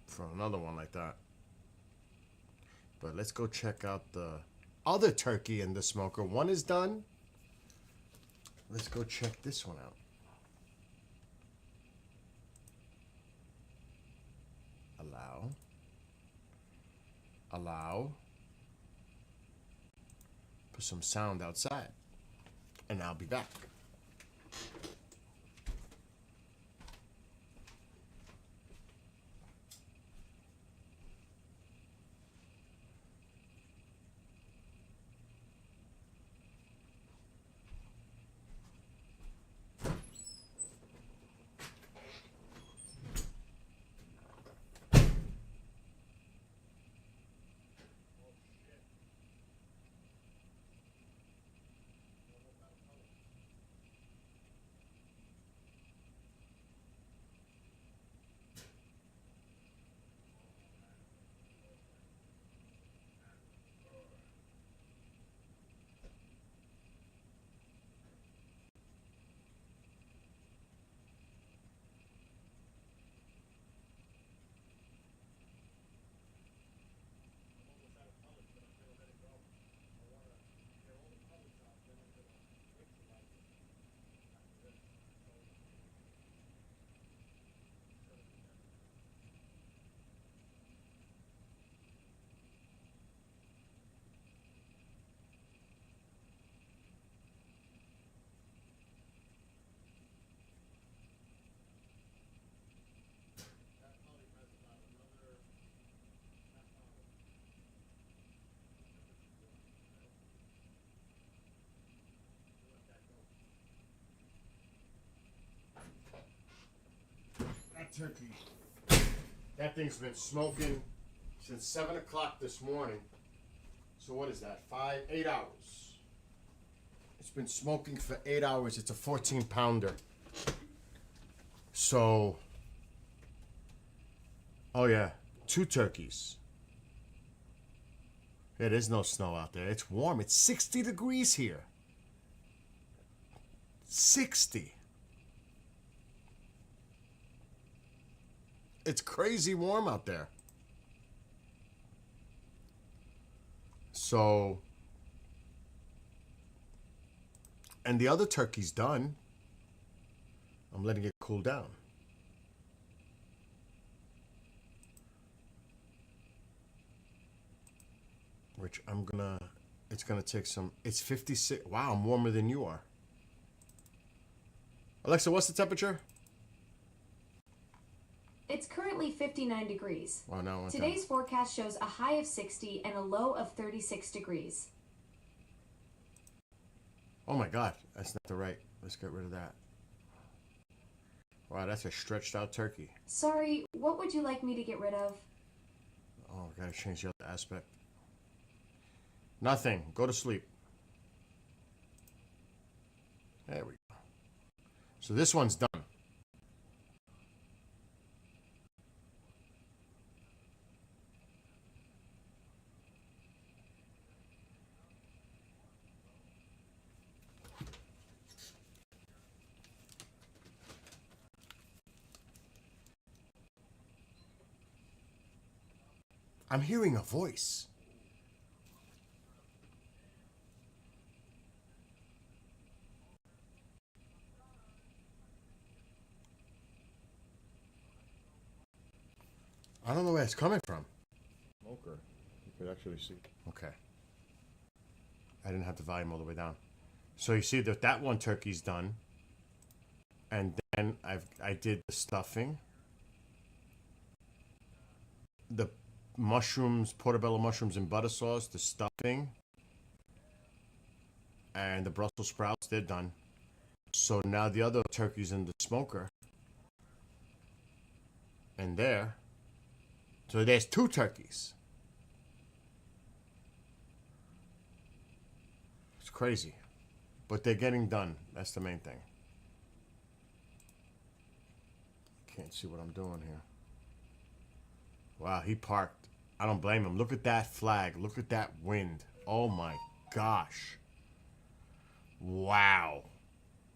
for another one like that. But let's go check out the other turkey in the smoker. One is done. Let's go check this one out. Allow. Put some sound outside. And I'll be back. Turkey. That thing's been smoking since 7 o'clock this morning. So what is that? 8 hours. It's been smoking for 8 hours. It's a 14-pounder. So, oh yeah, 2 turkeys. Yeah, there's no snow out there. It's warm. It's 60 degrees here. 60. It's crazy warm out there. So, and the other turkey's done. I'm letting it cool down. Which it's gonna take some, it's 56. Wow, I'm warmer than you are. Alexa, what's the temperature? It's currently 59 degrees. Wow, now it went Today's forecast shows a high of 60 and a low of 36 degrees. down. Oh my God, that's not the right. Let's get rid of that. Wow, that's a stretched out turkey. Sorry, what would you like me to get rid of? Oh, I gotta change the other aspect. Nothing. Go to sleep. There we go. So this one's done. I'm hearing a voice. I don't know where it's coming from. Smoker. You could actually see. Okay. I didn't have the volume all the way down. So you see that one turkey's done. And then I did the stuffing. The mushrooms, portobello mushrooms and butter sauce, the stuffing. And the Brussels sprouts, they're done. So now the other turkey's in the smoker. And there. So there's 2 turkeys. It's crazy. But they're getting done. That's the main thing. Can't see what I'm doing here. Wow, he parked. I don't blame him. Look at that flag. Look at that wind. Oh my gosh. Wow.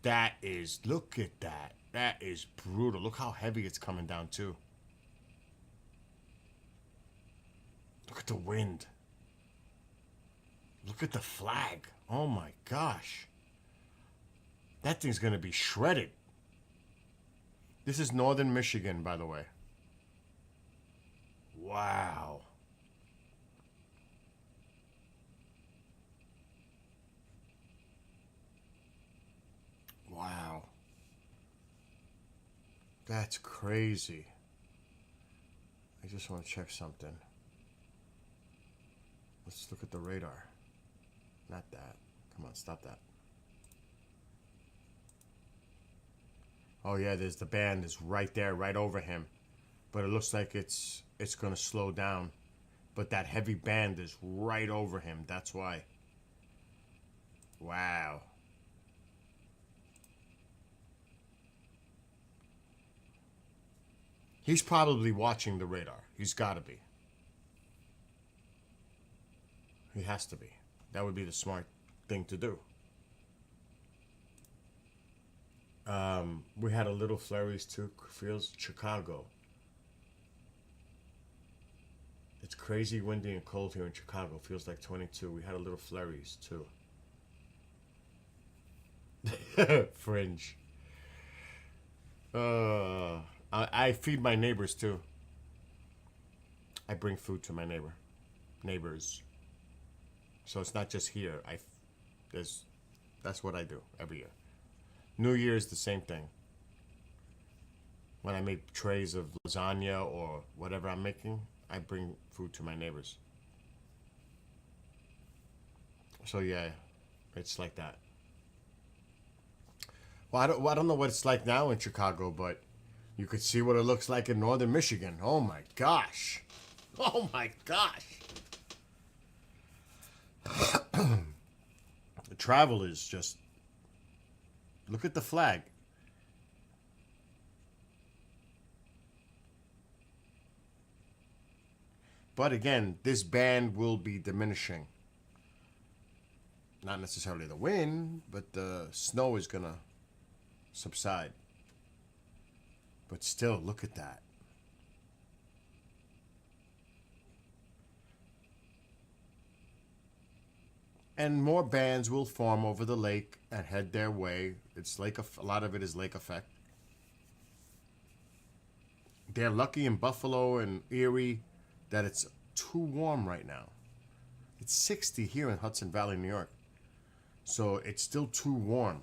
That is, look at that. That is brutal. Look how heavy it's coming down too. Look at the wind. Look at the flag. Oh my gosh. That thing's gonna be shredded. This is northern Michigan, by the way. Wow. Wow. That's crazy. I just want to check something. Let's look at the radar. Not that. Come on, stop that. Oh yeah, there's the band is right there, right over him. But it looks like it's going to slow down. But that heavy band is right over him. That's why. Wow. He's probably watching the radar. He's got to be. He has to be. That would be the smart thing to do. We had a little flurries too. Feels Chicago. It's crazy windy and cold here in Chicago. Feels like 22. We had a little flurries too. Fringe. I feed my neighbors too. I bring food to my neighbors. So it's not just here. That's what I do every year. New Year's the same thing. When I make trays of lasagna or whatever I'm making, I bring food to my neighbors. So yeah, it's like that. Well, I don't know what it's like now in Chicago, but you could see what it looks like in northern Michigan. Oh my gosh. Oh my gosh. The travel is just... Look at the flag. But again, this band will be diminishing. Not necessarily the wind, but the snow is gonna subside. But still, look at that. And more bands will form over the lake and head their way. It's a lot of it is lake effect. They're lucky in Buffalo and Erie that it's too warm right now. It's 60 here in Hudson Valley, New York. So it's still too warm.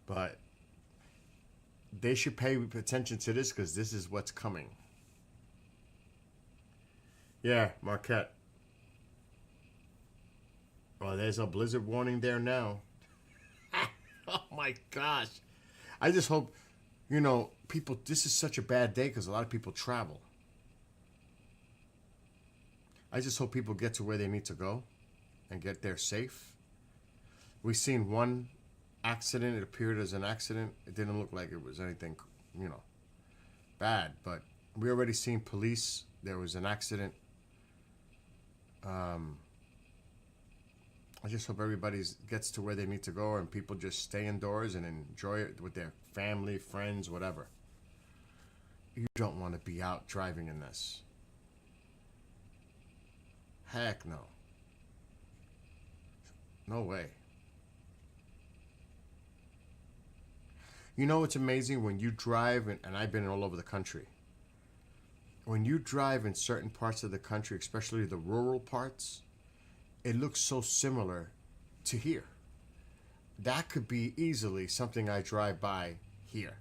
But they should pay attention to this because this is what's coming. Yeah, Marquette. Well, there's a blizzard warning there now. Oh my gosh. I just hope, people, this is such a bad day because a lot of people travel. I just hope people get to where they need to go and get there safe. We've seen one accident. It appeared as an accident. It didn't look like it was anything, bad. But we already seen police. There was an accident. I just hope everybody gets to where they need to go and people just stay indoors and enjoy it with their family, friends, whatever. You don't want to be out driving in this. Heck no. No way. It's amazing when you drive, and I've been all over the country. When you drive in certain parts of the country, especially the rural parts, it looks so similar to here. That could be easily something I drive by here.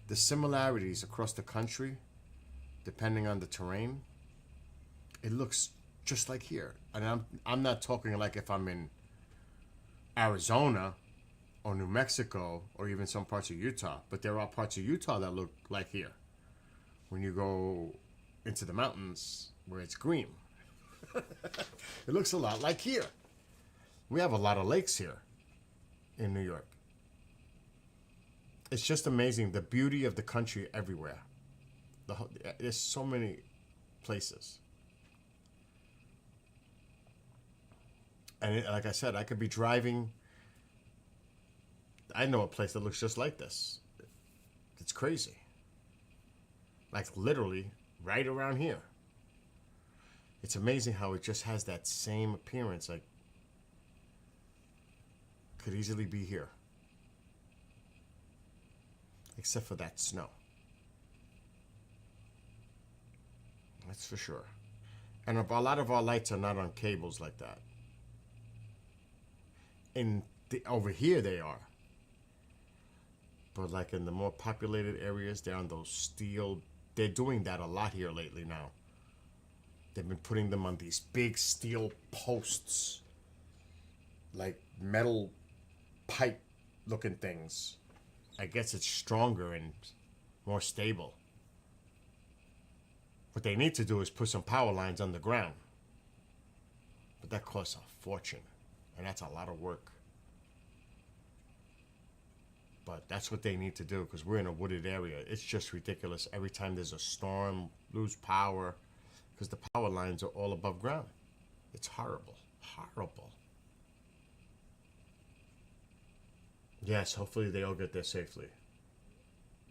The similarities across the country, depending on the terrain, it looks just like here. And I'm not talking like if I'm in Arizona or New Mexico or even some parts of Utah, but there are parts of Utah that look like here. When you go into the mountains where it's green. It looks a lot like here. We have a lot of lakes here in New York. It's just amazing the beauty of the country everywhere. There's so many places. And like I said, I could be driving. I know a place that looks just like this. It's crazy. Like literally right around here. It's amazing how it just has that same appearance. Like, could easily be here. Except for that snow. That's for sure. And a lot of our lights are not on cables like that. Over here they are. But like in the more populated areas, they're on those steel. They're doing that a lot here lately now. They've been putting them on these big steel posts. Like metal pipe looking things. I guess it's stronger and more stable. What they need to do is put some power lines underground. But that costs a fortune. And that's a lot of work. But that's what they need to do because we're in a wooded area. It's just ridiculous. Every time there's a storm, lose power because the power lines are all above ground. It's horrible. Horrible. Yes, hopefully they all get there safely.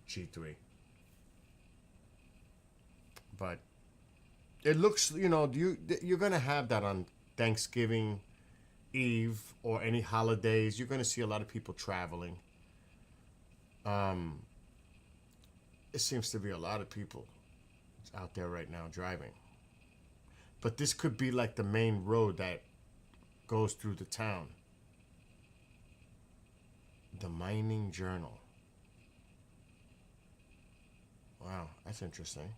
G3. But it looks, you're going to have that on Thanksgiving Eve or any holidays. You're going to see a lot of people traveling. It seems to be a lot of people out there right now driving. But this could be like the main road that goes through the town. The Mining Journal. Wow, that's interesting.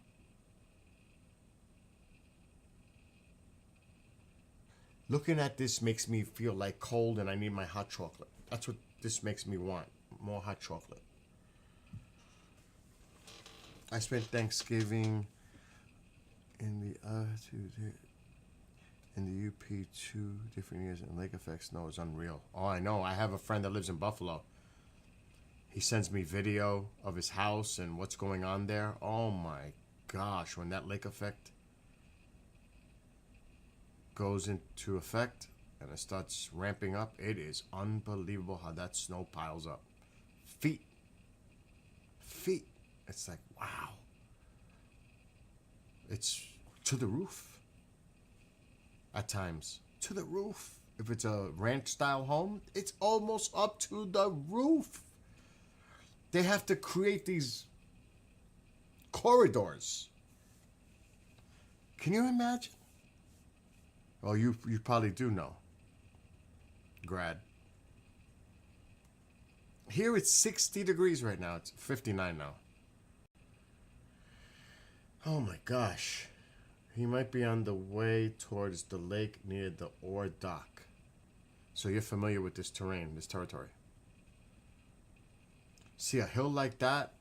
Looking at this makes me feel like cold and I need my hot chocolate. That's what this makes me want. More hot chocolate. I spent Thanksgiving in the UP 2 different years, and lake effect snow is unreal. Oh, I know. I have a friend that lives in Buffalo. He sends me video of his house and what's going on there. Oh my gosh, when that lake effect goes into effect and it starts ramping up, it is unbelievable how that snow piles up. Feet. It's like, wow. It's to the roof. at times. To the roof. If it's a ranch style home, it's almost up to the roof. They have to create these corridors. Can you imagine? Oh, you probably do know. Grad. Here it's 60 degrees right now. It's 59 now. Oh my gosh. He might be on the way towards the lake near the ore dock. So you're familiar with this terrain, this territory. See a hill like that?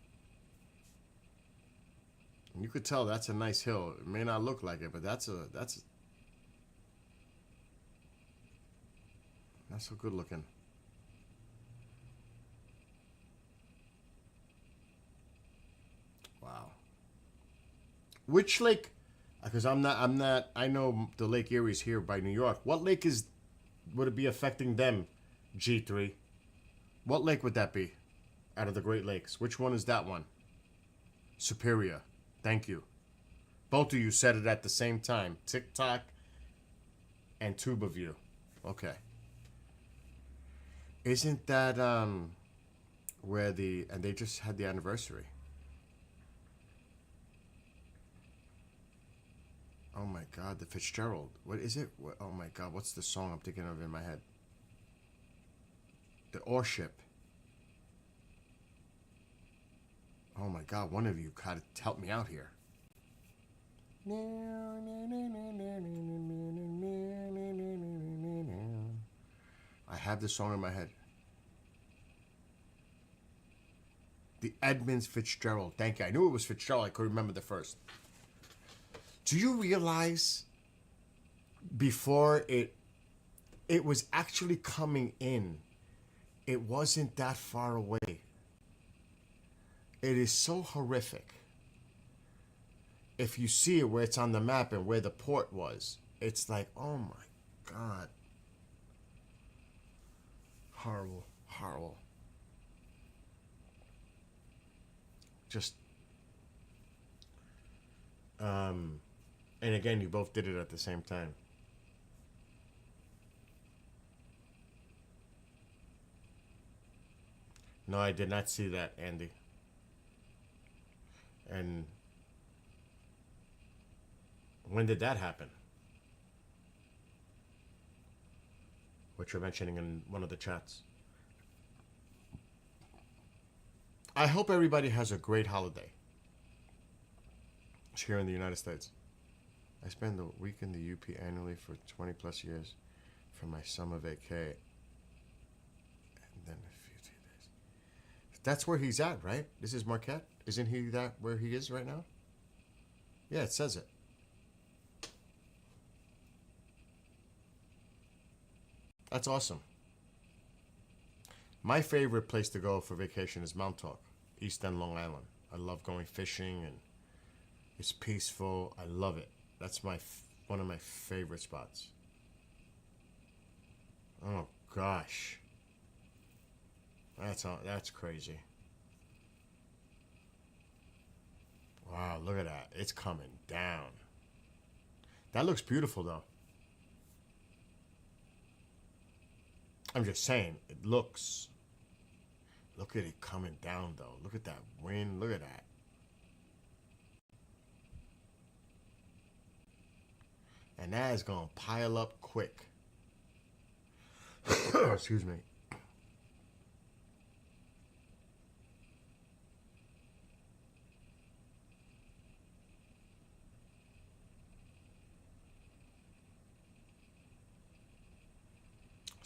You could tell that's a nice hill. It may not look like it, but that's so good looking. Wow. Which lake? Because I'm not. I know the Lake Erie's here by New York. What lake would it be affecting them? G3. What lake would that be? Out of the Great Lakes, which one is that one? Superior. Thank you. Both of you said it at the same time. TikTok and TubeView. Okay. Isn't that where and they just had the anniversary? Oh my God, the Fitzgerald. What is it? Oh my God, what's the song I'm thinking of in my head? The Ore Ship. Oh my God, one of you gotta help me out here. I have the song in my head. The Edmunds Fitzgerald. Thank you. I knew it was Fitzgerald. I couldn't remember the first. Do you realize before it was actually coming in, it wasn't that far away? It is so horrific. If you see it where it's on the map and where the port was, it's like, oh my God. Horrible, horrible. Just, and again, you both did it at the same time. No, I did not see that, Andy. And when did that happen? What you're mentioning in one of the chats. I hope everybody has a great holiday. It's here in the United States. I spend the week in the UP annually for 20 plus years for my summer vacay. And then a few days. That's where he's at, right? This is Marquette? Isn't he that where he is right now? Yeah, it says it. That's awesome. My favorite place to go for vacation is Montauk, East End, Long Island. I love going fishing and it's peaceful. I love it. That's one of my favorite spots. Oh gosh, that's crazy. Wow, look at that. It's coming down. That looks beautiful though. I'm just saying, it looks. Look at it coming down though. Look at that wind. Look at that. And that is going to pile up quick. Excuse me.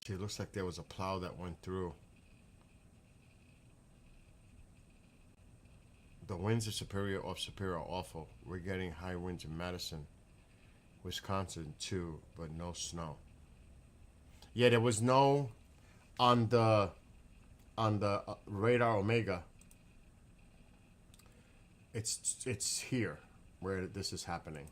See, it looks like there was a plow that went through. The winds of Superior off Superior are awful. We're getting high winds in Madison, Wisconsin too, but no snow. Yeah, there was no on the radar Omega. It's here where this is happening.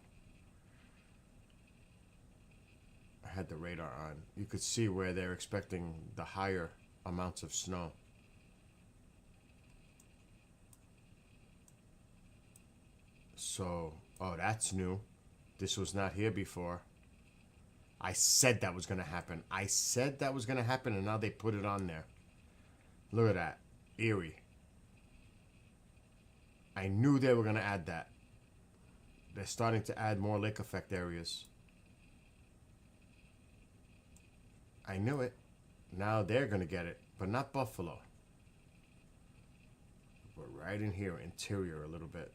I had the radar on. You could see where they're expecting the higher amounts of snow. So, oh, that's new. This was not here before. I said that was going to happen. I said that was going to happen, and now they put it on there. Look at that. Erie. I knew they were going to add that. They're starting to add more lake effect areas. I knew it. Now they're going to get it, but not Buffalo. We're right in here, interior a little bit.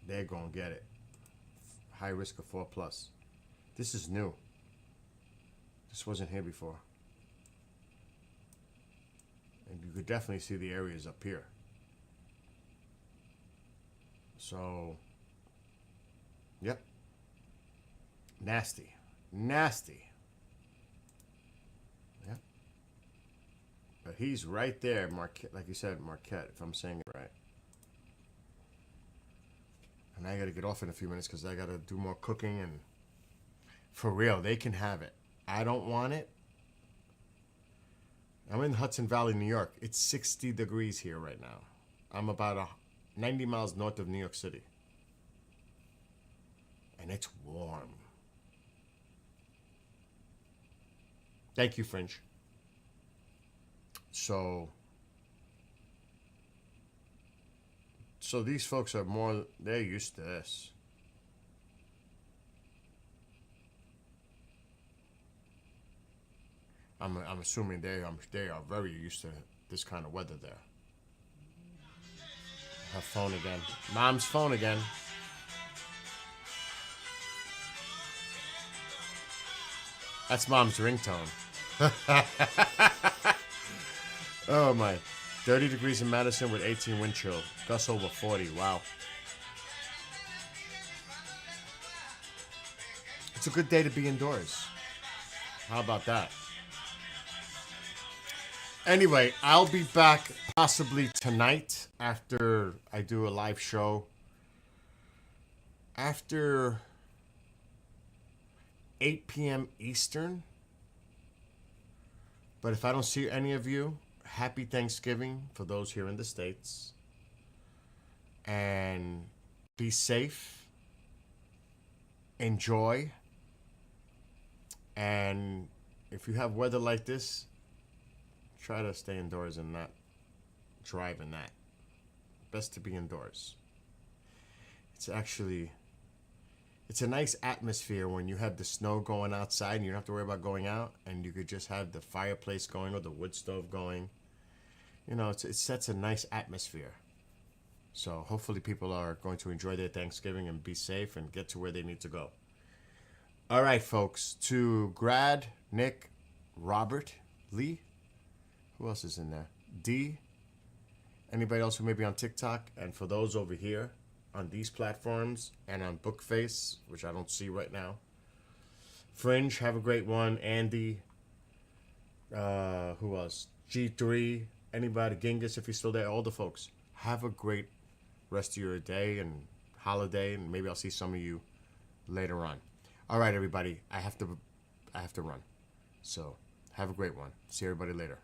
They're going to get it. High risk of 4+. This is new. This wasn't here before. And you could definitely see the areas up here. So, yep. Nasty. Nasty. Yep. But he's right there, Marquette, like you said, Marquette, if I'm saying it right. And I got to get off in a few minutes because I got to do more cooking. And for real, they can have it. I don't want it. I'm in Hudson Valley, New York. It's 60 degrees here right now. I'm about 90 miles north of New York City. And it's warm. Thank you, Fringe. So these folks are they're used to this. I'm assuming they are very used to this kind of weather there. Her phone again. Mom's phone again. That's Mom's ringtone. Oh my. 30 degrees in Madison with 18 wind chill. Gusts over 40. Wow. It's a good day to be indoors. How about that? Anyway, I'll be back possibly tonight after I do a live show. After 8 p.m. Eastern. But if I don't see any of you, happy Thanksgiving for those here in the States. And be safe. Enjoy. And if you have weather like this, try to stay indoors and not drive in that. Best to be indoors. It's a nice atmosphere when you have the snow going outside and you don't have to worry about going out, and you could just have the fireplace going or the wood stove going. You know, it sets a nice atmosphere. So hopefully people are going to enjoy their Thanksgiving and be safe and get to where they need to go. All right, folks. To Grad, Nick, Robert, Lee. Who else is in there? D. Anybody else who may be on TikTok? And for those over here on these platforms and on Bookface, which I don't see right now. Fringe, have a great one. Andy. Who else? G3. Anybody? Genghis, if you're still there. All the folks. Have a great rest of your day and holiday, and maybe I'll see some of you later on. All right, everybody. I have to run. So have a great one. See everybody later.